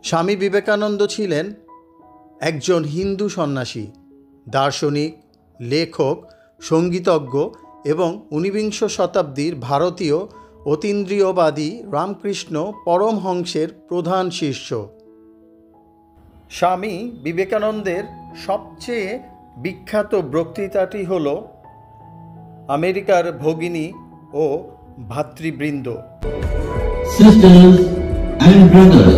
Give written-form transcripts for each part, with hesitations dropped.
স্বামী বিবেকানন্দ ছিলেন একজন হিন্দু সন্ন্যাসী, দার্শনিক, লেখক, সঙ্গীতজ্ঞ এবং ঊনবিংশ শতাব্দীর ভারতীয় অতীন্দ্রিয়বাদী রামকৃষ্ণ পরমহংসের প্রধান শিষ্য। স্বামী বিবেকানন্দের সবচেয়ে বিখ্যাত বক্তৃতাটি হল আমেরিকার ভগিনী ও ভাতৃবৃন্দ। Sisters and brothers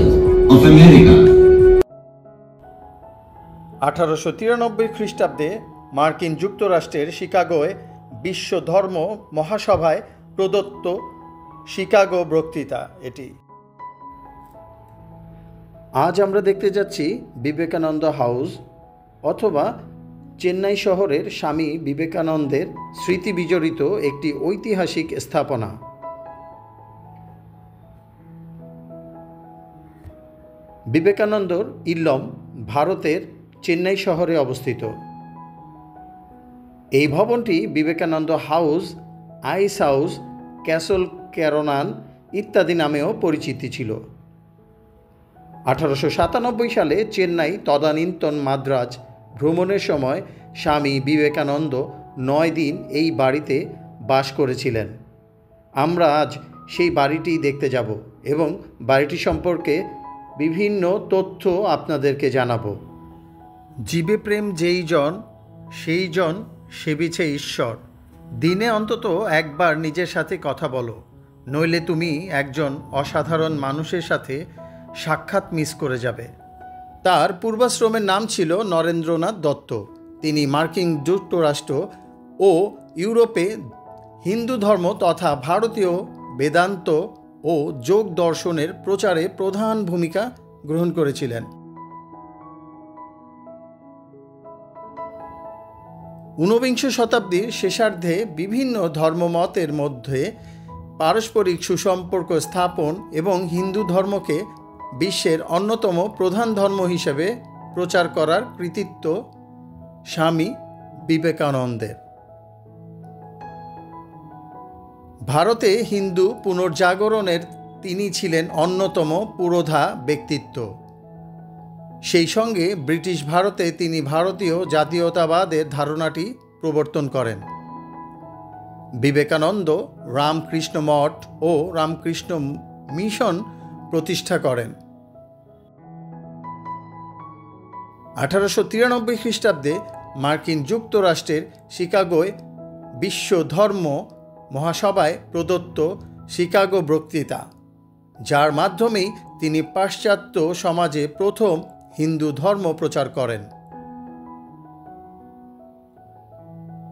of America. 1893 খ্রিস্টাব্দে মার্কিন যুক্তরাষ্ট্রের শিকাগোয় বিশ্ব ধর্ম মহাসভায় প্রদত্ত শিকাগো বক্তৃতা এটি। আজ আমরা দেখতে যাচ্ছি বিবেকানন্দ হাউস, অথবা চেন্নাই শহরের স্বামী বিবেকানন্দের স্মৃতি বিজড়িত একটি ঐতিহাসিক স্থাপনা। বিবেকানন্দর ইল্লম ভারতের চেন্নাই শহরে অবস্থিত। এই ভবনটি বিবেকানন্দ হাউস, আইস হাউস, ক্যাসল ক্যারনান ইত্যাদি নামেও পরিচিতি ছিল। 1897 সালে চেন্নাই তদানীন্তন মাদ্রাজ ভ্রমণের সময় স্বামী বিবেকানন্দ 9 দিন এই বাড়িতে বাস করেছিলেন। আমরা আজ সেই বাড়িটি দেখতে যাব এবং বাড়িটি সম্পর্কে বিভিন্ন তথ্য আপনাদেরকে জানাবো। জীবে প্রেম যেই জন সেই জন সেবিছে ঈশ্বর। দিনে অন্তত একবার নিজের সাথে কথা বলো, নইলে তুমি একজন অসাধারণ মানুষের সাথে সাক্ষাৎ মিস করে যাবে। তার পূর্বাশ্রমের নাম ছিল নরেন্দ্রনাথ দত্ত। তিনি মার্কিন যুক্তরাষ্ট্র ও ইউরোপে হিন্দু ধর্ম তথা ভারতীয় বেদান্ত ও যোগ দর্শনের প্রচারে প্রধান ভূমিকা গ্রহণ করেছিলেন। ঊনবিংশ শতাব্দীর শেষার্ধে বিভিন্ন ধর্মমতের মধ্যে পারস্পরিক সুসম্পর্ক স্থাপন এবং হিন্দু ধর্মকে বিশ্বের অন্যতম প্রধান ধর্ম হিসেবে প্রচার করার কৃতিত্ব স্বামী বিবেকানন্দের। ভারতে হিন্দু পুনর্জাগরণের তিনি ছিলেন অন্যতম পুরোধা ব্যক্তিত্ব। সেই সঙ্গে ব্রিটিশ ভারতে তিনি ভারতীয় জাতীয়তাবাদের ধারণাটি প্রবর্তন করেন। বিবেকানন্দ রামকৃষ্ণ মঠ ও রামকৃষ্ণ মিশন প্রতিষ্ঠা করেন। 1893 খ্রিস্টাব্দে মার্কিন যুক্তরাষ্ট্রের শিকাগোয় বিশ্ব ধর্ম মহাসভায় প্রদত্ত শিকাগো বক্তৃতা, যার মাধ্যমেই তিনি পাশ্চাত্য সমাজে প্রথম হিন্দু ধর্ম প্রচার করেন।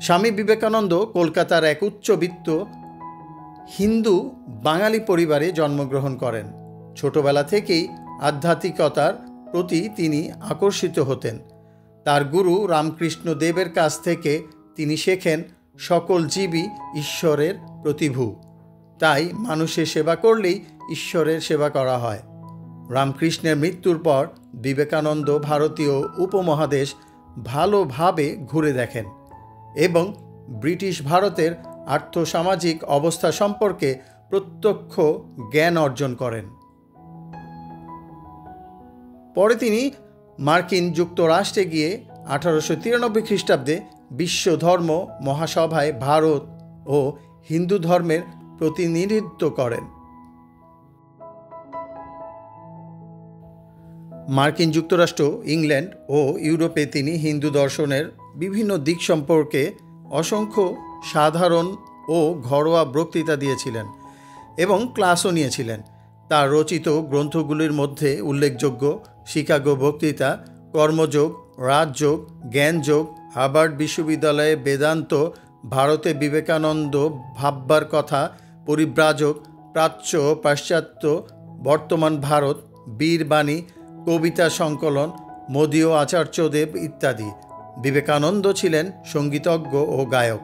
স্বামী বিবেকানন্দ কলকাতার এক উচ্চবিত্ত হিন্দু বাঙালি পরিবারে জন্মগ্রহণ করেন। ছোটবেলা থেকেই আধ্যাত্মিকতার প্রতি তিনি আকর্ষিত হতেন। তার গুরু রামকৃষ্ণ দেবের কাছ থেকে তিনি শেখেন সকল জীবই ঈশ্বরের প্রতিভূ, তাই মানুষের সেবা করলেই ঈশ্বরের সেবা করা হয়। রামকৃষ্ণের মৃত্যুর পর বিবেকানন্দ ভারতীয় উপমহাদেশ ভালোভাবে ঘুরে দেখেন এবং ব্রিটিশ ভারতের আর্থসামাজিক অবস্থা সম্পর্কে প্রত্যক্ষ জ্ঞান অর্জন করেন। পরে তিনি মার্কিন যুক্তরাষ্ট্রে গিয়ে 1893 খ্রিস্টাব্দে বিশ্ব ধর্ম মহাসভায় ভারত ও হিন্দু ধর্মের প্রতিনিধিত্ব করেন। মার্কিন যুক্তরাষ্ট্র, ইংল্যান্ড ও ইউরোপে তিনি হিন্দু দর্শনের বিভিন্ন দিক সম্পর্কে অসংখ্য সাধারণ ও ঘরোয়া বক্তৃতা দিয়েছিলেন এবং ক্লাসও নিয়েছিলেন। তার রচিত গ্রন্থগুলির মধ্যে উল্লেখযোগ্য শিকাগো বক্তৃতা, কর্মযোগ, রাজযোগ, জ্ঞানযোগ, হার্ভার্ড বিশ্ববিদ্যালয়ে বেদান্ত, ভারতে বিবেকানন্দ ভাববার কথা, পরিব্রাজক, প্রাচ্য পাশ্চাত্য, বর্তমান ভারত, বীরবাণী, কবিতা সংকলন, মদীয় আচার্যদেব ইত্যাদি। বিবেকানন্দ ছিলেন সঙ্গীতজ্ঞ ও গায়ক।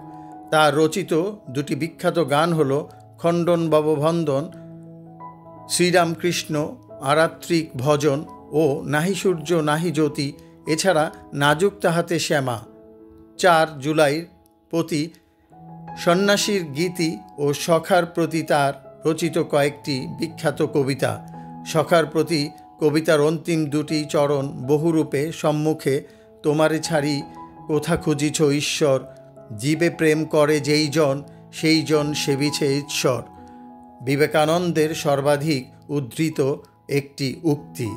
তার রচিত দুটি বিখ্যাত গান হল খণ্ডন ভববন্ধন, শ্রীরামকৃষ্ণ আরাত্রিক ভজন ও নাহি সূর্য নাহি জ্যোতি, এছাড়া নাজুক তাহাতে শ্যামা, 4 জুলাইয়ের প্রতি, সন্ন্যাসীর গীতি ও সখার প্রতি তার রচিত কয়েকটি বিখ্যাত কবিতা, সখার প্রতি কবিতার অন্তিম দুটি চরণ বহুরূপে সম্মুখে তোমারে ছাড়ি কোথা খুঁজিছ ঈশ্বর, জীবে প্রেম করে যেই জন সেই জন সেবিছে ঈশ্বর, বিবেকানন্দের সর্বাধিক উদ্ধৃত একটি উক্তি।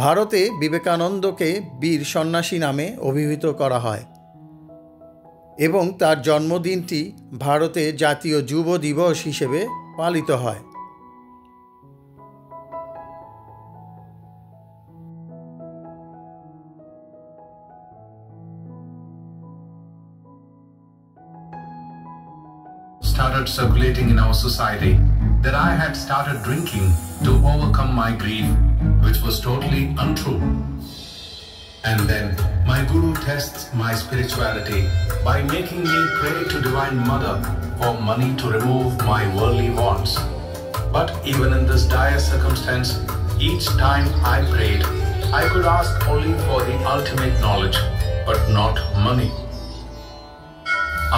ভারতে বিবেকানন্দকে বীর সন্ন্যাসী নামে অভিহিত করা হয় এবং তার জন্মদিনটি ভারতে জাতীয় যুব দিবস হিসেবে পালিত হয়। Started circulating in our society that I had started drinking to overcome my grief, which was totally untrue. And then my guru tests my spirituality by making me pray to Divine Mother for money to remove my worldly wants. But even in this dire circumstance, each time I prayed, I could ask only for the ultimate knowledge, but not money.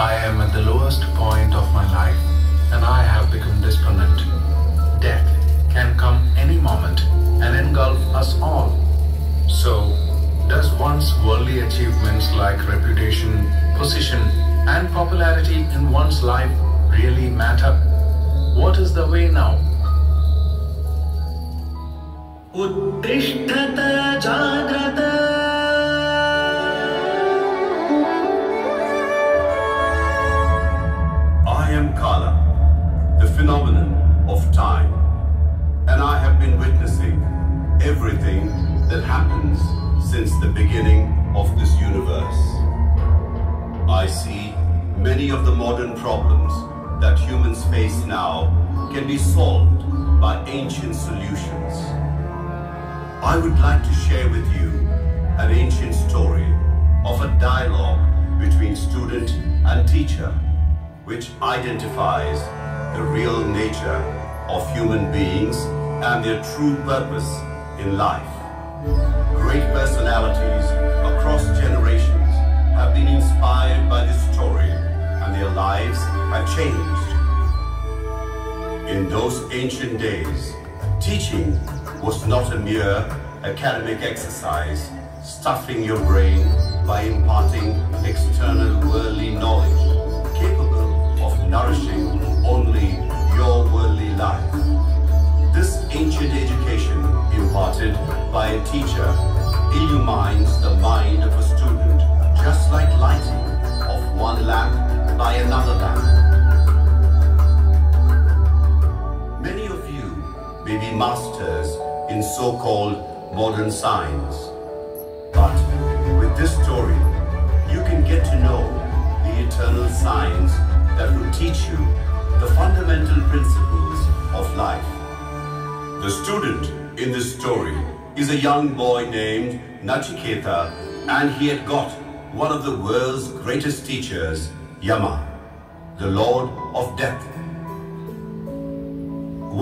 I am at the lowest point of my life and I have become despondent. Death can come any moment and engulf us all. So, does one's worldly achievements like reputation, position, and popularity in one's life really matter? What is the way now? Uttishtata Jagrata. I am Kala, the phenomenon of time, and I have been witnessing everything that happens since the beginning of this universe. I see many of the modern problems that humans face now can be solved by ancient solutions. I would like to share with you an ancient story of a dialogue between student and teacher, which identifies the real nature of human beings and their true purpose in life. Great personalities across generations have been inspired by this story and their lives have changed. In those ancient days, teaching was not a mere academic exercise, stuffing your brain by imparting external worldly knowledge, capable of nourishing only your worldly life. This ancient education imparted by a teacher illumines the mind of a student, just like lighting of one lamp by another lamp. Many of you may be masters in so-called modern science, but with this story, you can get to know the eternal science that will teach you the fundamental principles of life. The student in this story is a young boy named Nachiketa, and he had got one of the world's greatest teachers, Yama, the Lord of Death.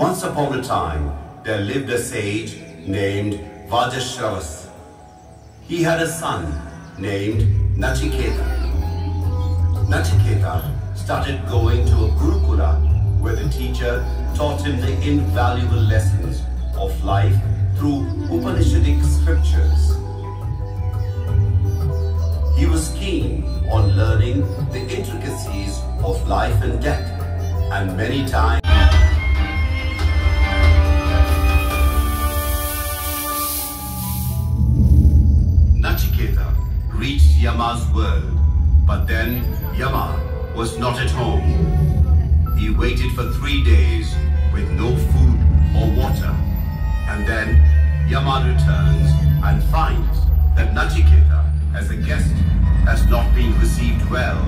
Once upon a time, there lived a sage named Vajashravas. He had a son named Nachiketa. Nachiketa started going to a Gurukula where the teacher taught him the invaluable lessons of life through Upanishadic scriptures. He was keen on learning the intricacies of life and death, and many times Nachiketa reached Yama's world, but then Yama was not at home. He waited for 3 days with no food or water, and then Yama returns and finds that Nachiketa, as a guest, has not been received well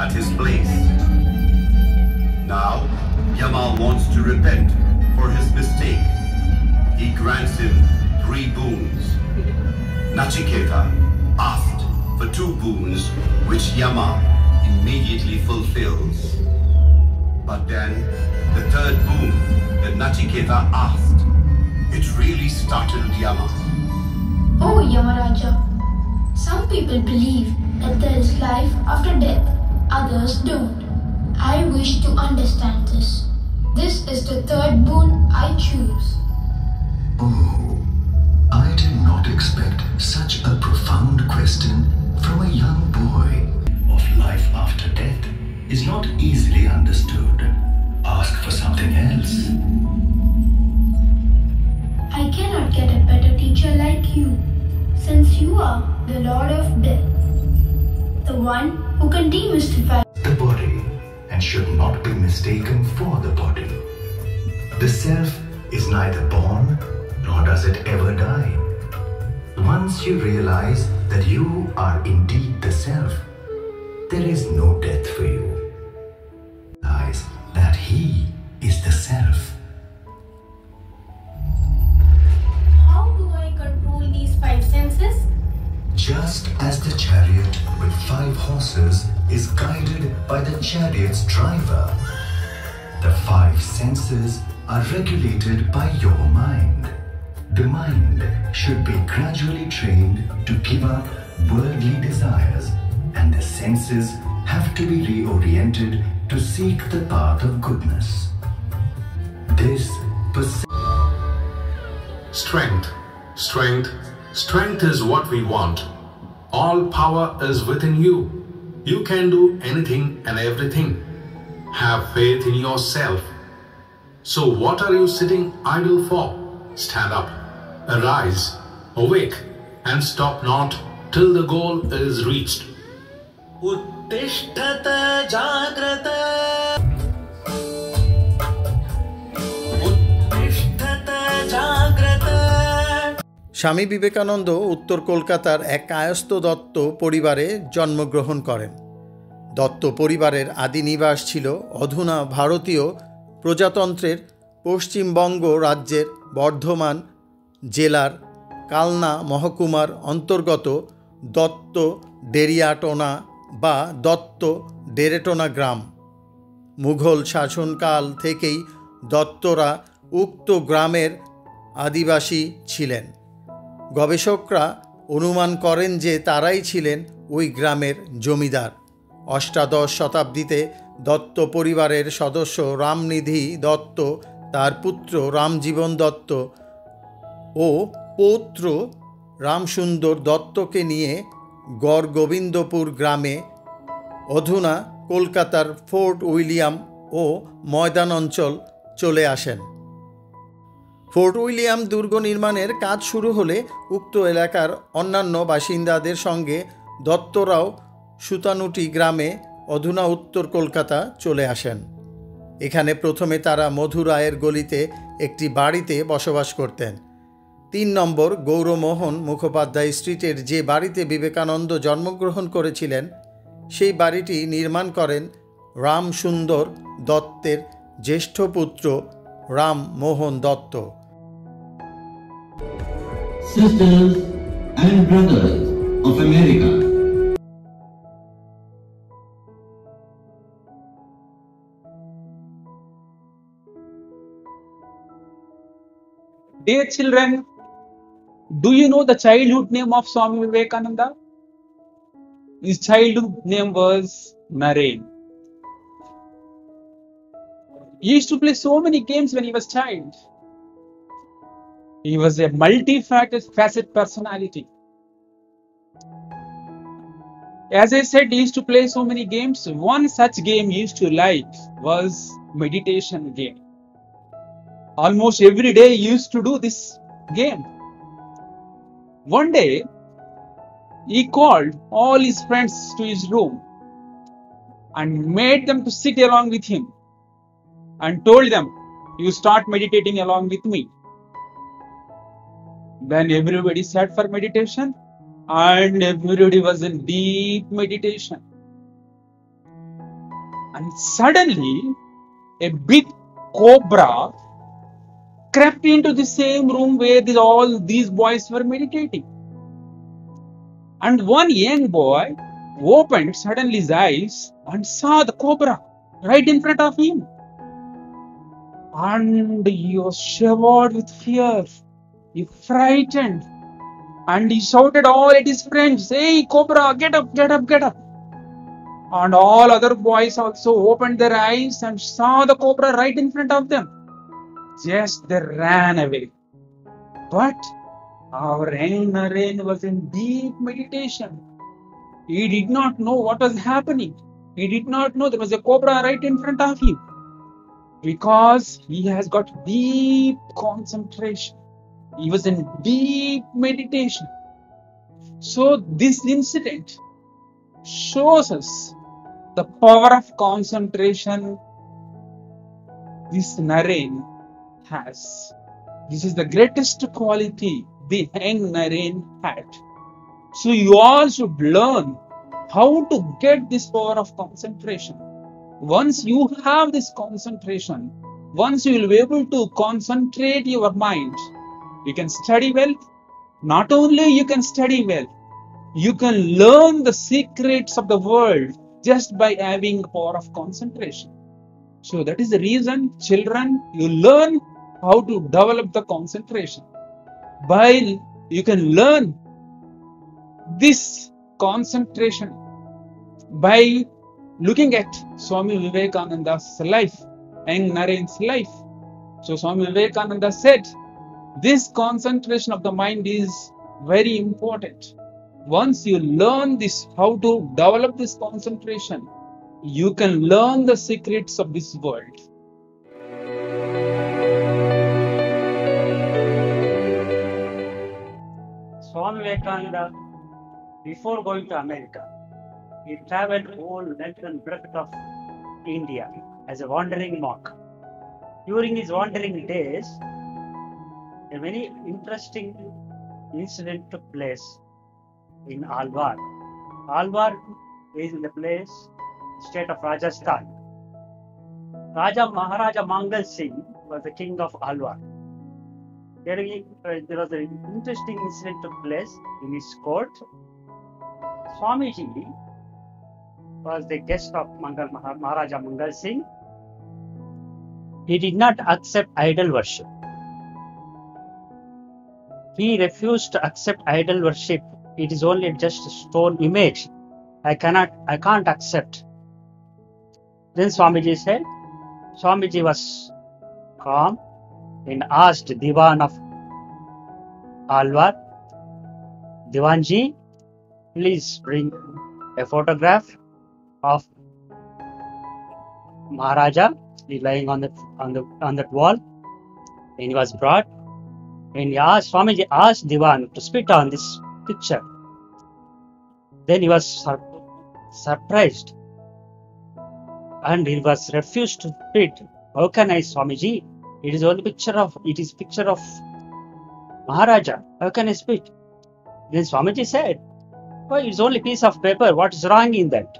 at his place. Now, Yama wants to repent for his mistake. He grants him 3 boons. Nachiketa asked for 2 boons, which Yama immediately fulfills. But then, the 3rd boon that Nachiketa asked, it really startled Yama. Oh Yamaraja, some people believe that there is life after death, others don't. I wish to understand this. This is the 3rd boon I choose. will demystify the body and should not be mistaken for the body. The self is neither born nor does it ever die. Once you realize that you are indeed the self, there is no death for you. Realize that he is the self. How do I control these five senses? Just as the chariot with 5 horses is guided by the chariot's driver, the 5 senses are regulated by your mind. The mind should be gradually trained to give up worldly desires, and the senses have to be reoriented to seek the path of goodness. This Strength, strength, strength is what we want. All power is within you. You can do anything and everything. Have faith in yourself. So what are you sitting idle for? Stand up, arise, awake, and stop not till the goal is reached. उत्तिष्ठत जाग्रत उत्तिष्ठत जाग्रत। স্বামী বিবেকানন্দ উত্তর কলকাতার এক কায়স্থ দত্ত পরিবারে জন্মগ্রহণ করেন। দত্ত পরিবারের আদি নিবাস ছিল অধুনা ভারতীয় প্রজাতন্ত্রের পশ্চিমবঙ্গ রাজ্যের বর্ধমান জেলার কালনা মহকুমার অন্তর্গত দত্ত ডেরিয়াটোনা বা দত্ত ডেরেটোনা গ্রাম। মুঘল শাসনকাল থেকেই দত্তরা উক্ত গ্রামের আদিবাসী ছিলেন। গবেষকরা অনুমান করেন যে তারাই ছিলেন ওই গ্রামের জমিদার। অষ্টাদশ শতাব্দীতে দত্ত পরিবারের সদস্য রামনিধি দত্ত তার পুত্র রামজীবন দত্ত ও পৌত্র রামসুন্দর দত্তকে নিয়ে গড়গোবিন্দপুর গ্রামে অধুনা কলকাতার ফোর্ট উইলিয়াম ও ময়দান অঞ্চল চলে আসেন। ফোর্ট উইলিয়াম দুর্গ নির্মাণের কাজ শুরু হলে উক্ত এলাকার অন্যান্য বাসিন্দাদের সঙ্গে দত্তরাও সুতানুটি গ্রামে অধুনা উত্তর কলকাতা চলে আসেন। এখানে প্রথমে তারা মধুরায়ের গলিতে একটি বাড়িতে বসবাস করতেন। 3 নম্বর গৌরমোহন মুখোপাধ্যায় স্ট্রিটের যে বাড়িতে বিবেকানন্দ জন্মগ্রহণ করেছিলেন সেই বাড়িটি নির্মাণ করেন রামসুন্দর দত্তের জ্যেষ্ঠ পুত্র Rammohan Dutta. Sisters and brothers of America. Dear children, do you know the childhood name of Swami Vivekananda? His childhood name was Naren. He used to play so many games when he was a child. He was a multi-faceted personality. As I said, he used to play so many games. One such game he used to like was meditation game. Almost every day he used to do this game. One day, he called all his friends to his room and made them to sit along with him and told them, "You start meditating along with me." Then everybody sat for meditation and everybody was in deep meditation. And suddenly, a big cobra crept into the same room where all these boys were meditating. And one young boy opened suddenly his eyes and saw the cobra right in front of him. And he was shivered with fear. He frightened. And he shouted all at his friends, "Hey, cobra, get up, get up, get up." And all other boys also opened their eyes and saw the cobra right in front of them. Just they ran away. But our young Naren was in deep meditation. He did not know what was happening. He did not know there was a cobra right in front of him. Because he has got deep concentration. He was in deep meditation. So this incident shows us the power of concentration this Naren has. This is the greatest quality the young Naren had. So you all should learn how to get this power of concentration. Once you have this concentration, once you will be able to concentrate your mind, you can study well. Not only you can study well, you can learn the secrets of the world just by having power of concentration. So that is the reason, children, you learn how to develop the concentration. By you can learn this concentration by looking at Swami Vivekananda's life and Naren's life. So Swami Vivekananda said, this concentration of the mind is very important. Once you learn this, how to develop this concentration, you can learn the secrets of this world. Swami Vivekananda, before going to America, he traveled whole length and breadth of India as a wandering monk. During his wandering days, a very interesting incident took place in Alwar. Alwar is in the state of Rajasthan. Maharaja Mangal Singh was the king of Alwar. There was an interesting incident took place in his court. Swamiji was the guest of Maharaja Mangal Singh. He did not accept idol worship. He refused to accept idol worship. It is only just a stone image. I can't accept. Then Swamiji said, Swamiji was calm and asked Diwan of Alwar, Diwanji, please bring a photograph of Maharaja. He's lying on that wall. And he was brought. And Swamiji asked Diwan to spit on this picture. Then he was surprised. And he was refused to spit. How can I, Swamiji? It is only picture of Maharaja. How can I spit? Then Swamiji said, oh, it's only piece of paper. What is wrong in that?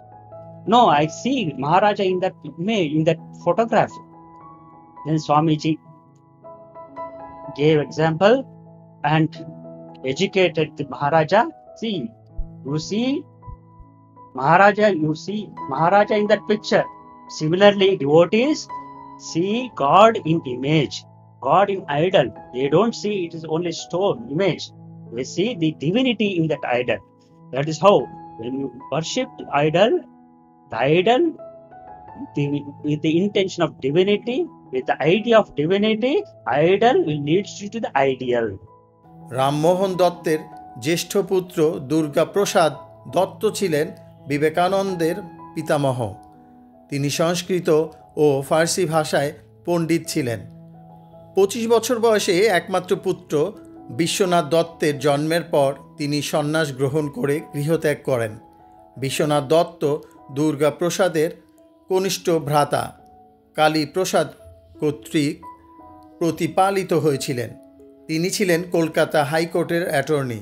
No, I see Maharaja in that photograph. Then Swamiji gave example and educated the Maharaja. You see Maharaja in that picture. Similarly, devotees see God in image, God in idol. They don't see it is only stone image. They see the divinity in that idol. That is how when you worship the idol with the intention of divinity, with the idea of divinity, idol will lead you to the ideal. Rammohan দত্তের জ্যেষ্ঠ পুত্র দুর্গাপ্রসাদ দত্ত ছিলেন বিবেকানন্দের পিতামহ। তিনি সংস্কৃত ও ফার্সি ভাষায় পণ্ডিত ছিলেন। 25 বছর বয়সে একমাত্র পুত্র বিশ্বনাথ দত্তের জন্মের পর তিনি সন্ন্যাস গ্রহণ করে গৃহত্যাগ করেন। বিশ্বনাথ দত্ত দুর্গাপ্রসাদের কনিষ্ঠ ভ্রাতা কালীপ্রসাদ কর্তৃক প্রতিপালিত হয়েছিলেন। তিনি ছিলেন কলকাতা হাইকোর্টের অ্যাটর্নি।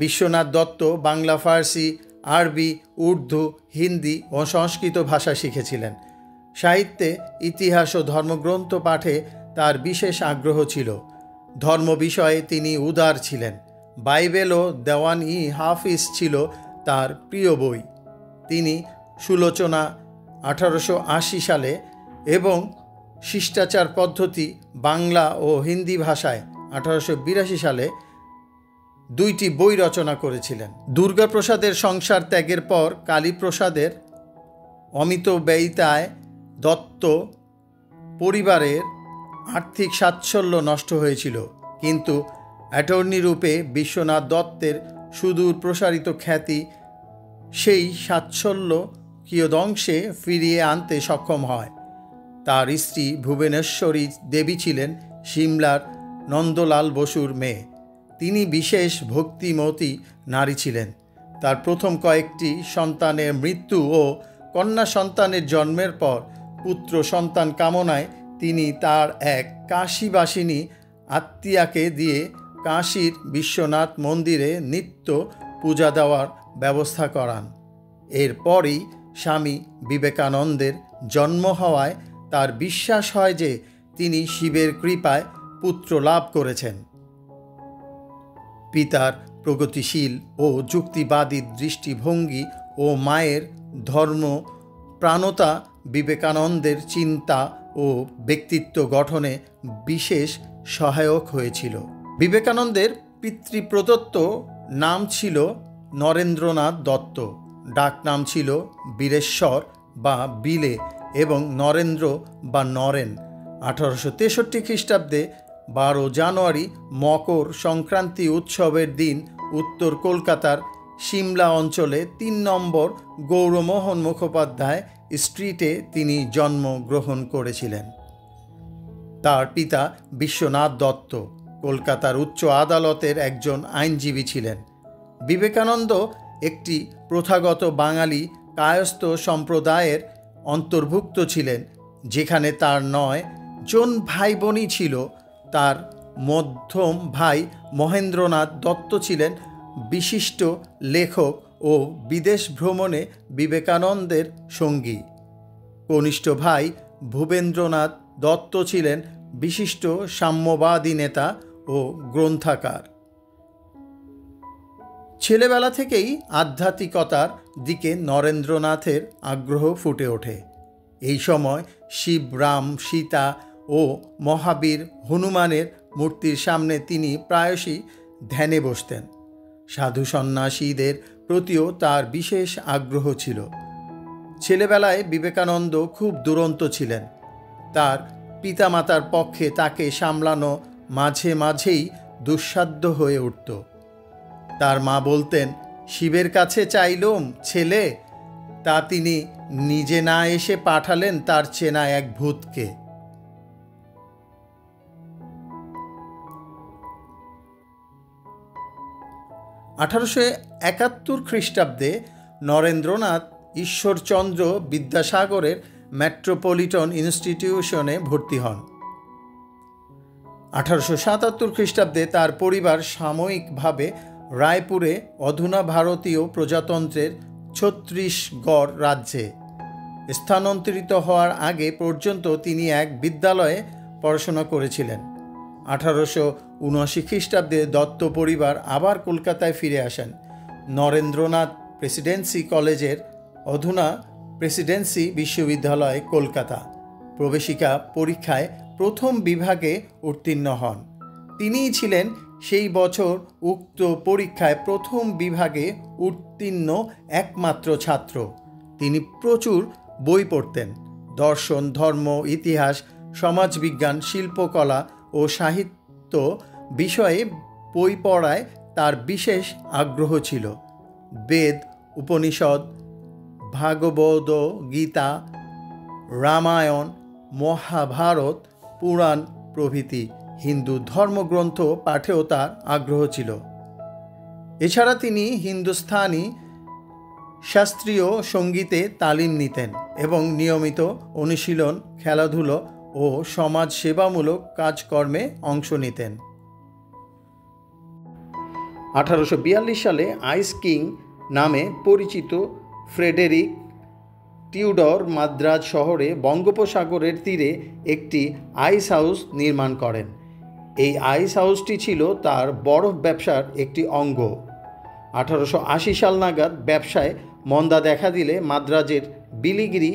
বিশ্বনাথ দত্ত বাংলা, ফার্সি, আরবি, উর্দু, হিন্দি ও সংস্কৃত ভাষা শিখেছিলেন। সাহিত্যে, ইতিহাস ও ধর্মগ্রন্থ পাঠে তার বিশেষ আগ্রহ ছিল। ধর্ম বিষয়ে তিনি উদার ছিলেন। বাইবেল ও দেওয়ান-ই-হাফিজ ছিল তার প্রিয় বই। তিনি সুলোচনা 1880 সালে এবং শিষ্টাচার পদ্ধতি বাংলা ও হিন্দি ভাষায় 1882 সালে 2টি বই রচনা করেছিলেন। দুর্গাপ্রসাদের সংসার ত্যাগের পর কালীপ্রসাদের অমিতব্যয়িতায় দত্ত পরিবারের আর্থিক স্বাচ্ছল্য নষ্ট হয়েছিল, কিন্তু অ্যাটর্নি রূপে বিশ্বনাথ দত্তের সুদূর প্রসারিত খ্যাতি সেই স্বাচ্ছল্য কিয়দংশে ফিরিয়ে আনতে সক্ষম হয়। তার স্ত্রী ভুবনেশ্বরী দেবী ছিলেন সিমলার নন্দলাল বসুর মেয়ে। তিনি বিশেষ ভক্তিমতী নারী ছিলেন। তার প্রথম কয়েকটি সন্তানের মৃত্যু ও কন্যা সন্তানের জন্মের পর পুত্র সন্তান কামনায় তিনি তার এক কাশীবাসিনী আত্মীয়াকে দিয়ে কাশীর বিশ্বনাথ মন্দিরে নিত্য পূজা দেওয়ার ব্যবস্থা করান। এরপরই স্বামী বিবেকানন্দের জন্ম হওয়ায় তার বিশ্বাস হয় যে তিনি শিবের কৃপায় পুত্র লাভ করেছেন। পিতার প্রগতিশীল ও যুক্তিবাদী দৃষ্টিভঙ্গি ও মায়ের ধর্মপ্রাণতা বিবেকানন্দের চিন্তা ও ব্যক্তিত্ব গঠনে বিশেষ সহায়ক হয়েছিল। বিবেকানন্দের পিতৃপ্রদত্ত নাম ছিল নরেন্দ্রনাথ দত্ত, ডাকনাম ছিল বীরেশ্বর বা বিলে এবং নরেন্দ্র বা নরেন। 1863 খ্রিস্টাব্দে 12 জানুয়ারি মকর সংক্রান্তি উৎসবের দিন উত্তর কলকাতার সিমলা অঞ্চলে 3 নম্বর গৌরমোহন মুখোপাধ্যায় স্ট্রিটে তিনি জন্মগ্রহণ করেছিলেন। তার পিতা বিশ্বনাথ দত্ত কলকাতার উচ্চ আদালতের একজন আইনজীবী ছিলেন। বিবেকানন্দ একটি প্রথাগত বাঙালি কায়স্থ সম্প্রদায়ের অন্তর্ভুক্ত ছিলেন, যেখানে তার 9 জন ভাই বোনই ছিল। তার মধ্যম ভাই মহেন্দ্রনাথ দত্ত ছিলেন বিশিষ্ট লেখক ও বিদেশ ভ্রমণে বিবেকানন্দের সঙ্গী। কনিষ্ঠ ভাই ভূপেন্দ্রনাথ দত্ত ছিলেন বিশিষ্ট সাম্যবাদী নেতা ও গ্রন্থাকার। ছেলেবেলা থেকেই আধ্যাত্মিকতার দিকে নরেন্দ্রনাথের আগ্রহ ফুটে ওঠে। এই সময় শিব, রাম, সীতা ও মহাবীর হনুমানের মূর্তির সামনে তিনি প্রায়শই ধ্যানে বসতেন। সাধু সন্ন্যাসীদের প্রতিও তার বিশেষ আগ্রহ ছিল। ছেলেবেলায় বিবেকানন্দ খুব দুরন্ত ছিলেন। তার পিতামাতার পক্ষে তাকে সামলানো মাঝে মাঝেই দুঃসাধ্য হয়ে উঠত। তার মা বলতেন, শিবের কাছে চাইলুম ছেলে, তা তিনি নিজে না এসে পাঠালেন তার চেনা এক ভূতকে। (1871 খ্রিস্টাব্দে নরেন্দ্রনাথ ঈশ্বরচন্দ্র বিদ্যাসাগরের মেট্রোপলিটন ইনস্টিটিউশনে ভর্তি হন। 1877 খ্রিস্টাব্দে তার পরিবার সাময়িকভাবে রায়পুরে অধুনা ভারতীয় প্রজাতন্ত্রের ছত্তিশগড় রাজ্যে স্থানান্তরিত হওয়ার আগে পর্যন্ত তিনি এক বিদ্যালয়ে পড়াশোনা করেছিলেন। 1879 খ্রিস্টাব্দে দত্ত পরিবার আবার কলকাতায় ফিরে আসেন। নরেন্দ্রনাথ প্রেসিডেন্সি কলেজের অধুনা প্রেসিডেন্সি বিশ্ববিদ্যালয় কলকাতা প্রবেশিকা পরীক্ষায় প্রথম বিভাগে উত্তীর্ণ হন। তিনিই ছিলেন সেই বছর উক্ত পরীক্ষায় প্রথম বিভাগে উত্তীর্ণ একমাত্র ছাত্র। তিনি প্রচুর বই পড়তেন। দর্শন, ধর্ম, ইতিহাস, সমাজবিজ্ঞান, শিল্পকলা ও সাহিত্য বিষয়ে বই পড়ায় তার বিশেষ আগ্রহ ছিল। বেদ, উপনিষদ, ভাগবত গীতা, রামায়ণ, মহাভারত, পুরাণ প্রভৃতি হিন্দু ধর্মগ্রন্থ পাঠেও তার আগ্রহ ছিল। এছাড়া তিনি হিন্দুস্তানি শাস্ত্রীয় সঙ্গীতে তালিম নিতেন এবং নিয়মিত অনুশীলন, খেলাধুলো ও সমাজ সেবামূলক কাজকর্মে অংশ নিতেন। 1842 সালে আইস কিং নামে পরিচিত ফ্রেডেরিক টিউডর মাদ্রাজ শহরে বঙ্গোপসাগরের তীরে একটি আইস হাউস নির্মাণ করেন। এই আইস হাউসটি ছিল তার বরফ ব্যবসার একটি অঙ্গ। 1880 সাল নাগাদ ব্যবসায় মন্দা দেখা দিলে মাদ্রাজের বিলিগিরি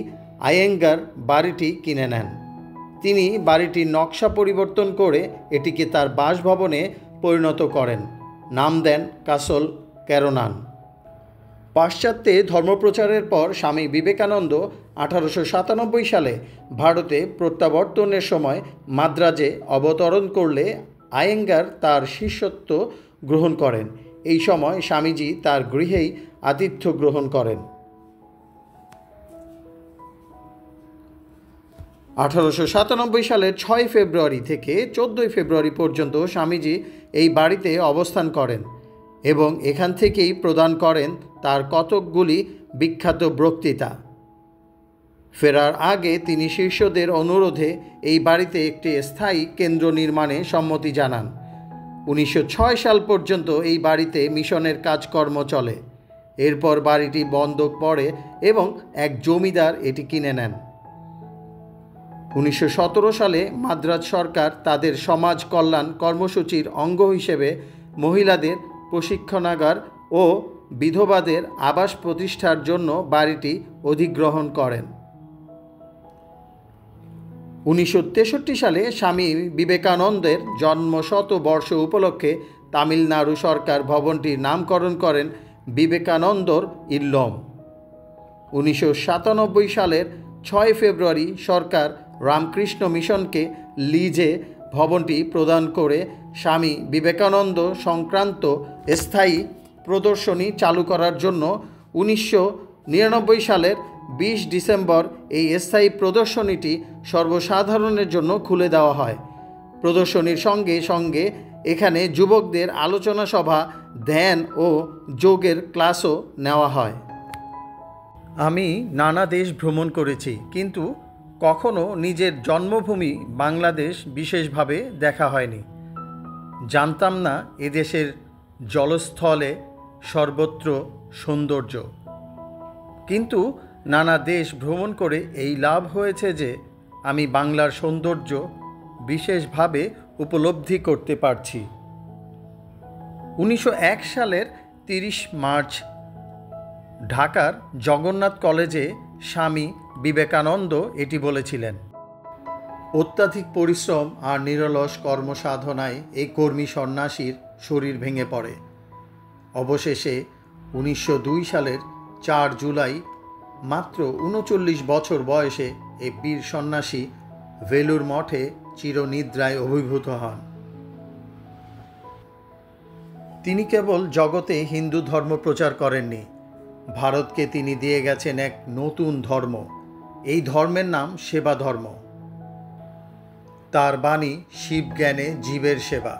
আয়েঙ্গার বাড়িটি কিনে নেন। তিনি বাড়িটির নকশা পরিবর্তন করে এটিকে তার বাসভবনে পরিণত করেন। নাম দেন কাসল ক্যারোনান। পাশ্চাত্যে ধর্মপ্রচারের পর স্বামী বিবেকানন্দ 1897 সালে ভারতে প্রত্যাবর্তনের সময় মাদ্রাজে অবতরণ করলে আয়েঙ্গার তার শিষ্যত্ব গ্রহণ করেন। এই সময় স্বামীজি তার গৃহেই আতিথ্য গ্রহণ করেন। 1897 সালের 6 ফেব্রুয়ারি থেকে 14 ফেব্রুয়ারি পর্যন্ত স্বামীজি এই বাড়িতে অবস্থান করেন এবং এখান থেকেই প্রদান করেন তার কতকগুলি বিখ্যাত বক্তৃতা। ফেরার আগে তিনি শিষ্যদের অনুরোধে এই বাড়িতে একটি স্থায়ী কেন্দ্র নির্মাণে সম্মতি জানান। 1906 সাল পর্যন্ত এই বাড়িতে মিশনের কাজকর্ম চলে। এরপর বাড়িটি বন্ধক পড়ে এবং এক জমিদার এটি কিনে নেন। 1917 সালে মাদ্রাজ সরকার তাদের সমাজ কল্যাণ কর্মসূচির অঙ্গ হিসেবে মহিলাদের প্রশিক্ষণাগার ও বিধবাদের আবাস প্রতিষ্ঠার জন্য বাড়িটি অধিগ্রহণ করেন। 1963 সালে স্বামী বিবেকানন্দের জন্মশতবর্ষ উপলক্ষে তামিলনাড়ু সরকার ভবনটির নামকরণ করেন বিবেকানন্দর ইল্লম। 1997 সালের 6 ফেব্রুয়ারি সরকার রামকৃষ্ণ মিশনকে লিজে ভবনটি প্রদান করে স্বামী বিবেকানন্দ সংক্রান্ত স্থায়ী প্রদর্শনী চালু করার জন্য 1999 সালের 20 ডিসেম্বর এই স্থায়ী প্রদর্শনীটি সর্বসাধারণের জন্য খুলে দেওয়া হয়। প্রদর্শনীর সঙ্গে সঙ্গে এখানে যুবকদের আলোচনা সভা, ধ্যান ও যোগের ক্লাসও নেওয়া হয়। আমি নানা দেশ ভ্রমণ করেছি, কিন্তু কখনো নিজের জন্মভূমি বাংলাদেশ বিশেষভাবে দেখা হয়নি। জানতাম না এদেশের জলস্থলে সর্বত্র সৌন্দর্য। কিন্তু নানা দেশ ভ্রমণ করে এই লাভ হয়েছে যে আমি বাংলার সৌন্দর্য বিশেষভাবে উপলব্ধি করতে পারছি। 1901 সালের 30 মার্চ ঢাকার জগন্নাথ কলেজে স্বামী বিবেকানন্দ এটি বলেছিলেন। অত্যাধিক পরিশ্রম আর নিরলস কর্মসাধনায় এই কর্মী সন্ন্যাসীর শরীর ভেঙে পড়ে। অবশেষে 1902 সালের 4 জুলাই মাত্র 39 বছর বয়সে এই বীর সন্ন্যাসী ভেলুর মঠে চিরনিদ্রায় অভিভূত হন। তিনি কেবল জগতে হিন্দু ধর্ম প্রচার করেননি, ভারতকে তিনি দিয়ে গেছেন এক নতুন ধর্ম। এই ধর্মের নাম সেবা ধর্ম। তার বাণী শিবজ্ঞানে জীবের সেবা।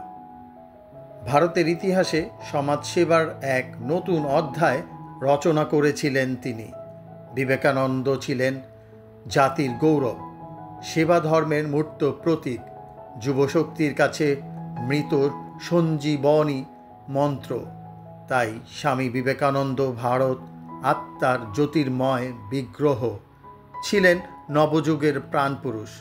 ভারতের ইতিহাসে সমাজসেবার এক নতুন অধ্যায় রচনা করেছিলেন তিনি। বিবেকানন্দ ছিলেন জাতির গৌরব, সেবা ধর্মের মূর্ত প্রতীক, যুবশক্তির কাছে মৃত সঞ্জীবনী মন্ত্র। তাই স্বামী বিবেকানন্দ ভারত আত্মার জ্যোতির্ময় বিগ্রহ, ছিলেন নবযুগের প্রাণপুরুষ।